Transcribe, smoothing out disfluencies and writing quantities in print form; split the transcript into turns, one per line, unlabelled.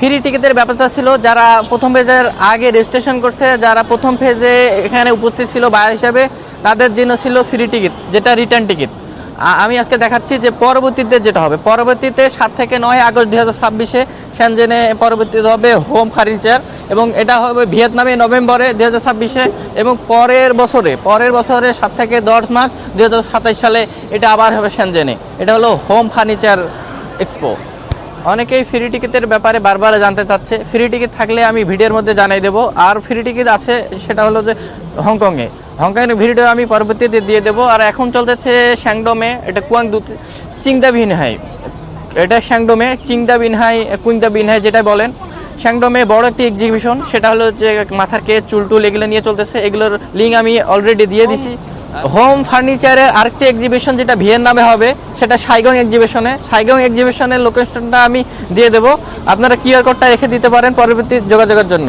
Free টিকিটের ব্যাপারটা ছিল যারা প্রথম ফেজের আগে রেজিস্ট্রেশন করছে, যারা প্রথম ফেজে এখানে উপস্থিত ছিল বায়ার হিসাবে, তাদের জন্য ছিল ফ্রি টিকিট, যেটা রিটার্ন টিকিট। আমি আজকে দেখাচ্ছি যে পরবর্তীতে যেটা হবে, পরবর্তীতে 7 থেকে 9 আগস্ট 2026-এ শেনজেনে পরবর্তীতে হবে হোম ফার্নিচার, এবং এটা হবে ভিয়েতনামে নভেম্বরে 2026-এ, এবং পরের বছরে 7 থেকে 10 মার্চ 2027 সালে এটা আবার হবে শেনজেনে। এটা হলো হোম ফার্নিচার এক্সপো। অনেকেই ফ্রি টিকিটের ব্যাপারে বারবার জানতে চাচ্ছে। ফ্রি টিকিট থাকলে আমি ভিডিওর মধ্যে জানাই দেবো। আর ফ্রি টিকিট আছে, সেটা হলো যে হংকংয়ের ভিডিও আমি পরবর্তীতে দিয়ে দেবো। আর এখন চলতেছে শ্যাংডমে, এটা কুয়াংদুতে চিংদা বিনহাই, এটা শ্যাংডমে কুইংদা বিনহাই যেটা বলেন। শ্যাংডমে বড় একটি এক্সিবিশন, সেটা হলো যে মাথার কেস, চুলটুল এগুলো নিয়ে চলতেছে। এগুলোর লিঙ্ক আমি অলরেডি দিয়ে দিছি। হোম ফার্নিচারের আরেকটি এক্সিবিশন যেটা ভিয়েতনামে হবে, সেটা সাইগং এক্সিবিশনের লোকেশনটা আমি দিয়ে দেবো। আপনারা কিউআর কোডটা রেখে দিতে পারেন পরবর্তী যোগাযোগের জন্য।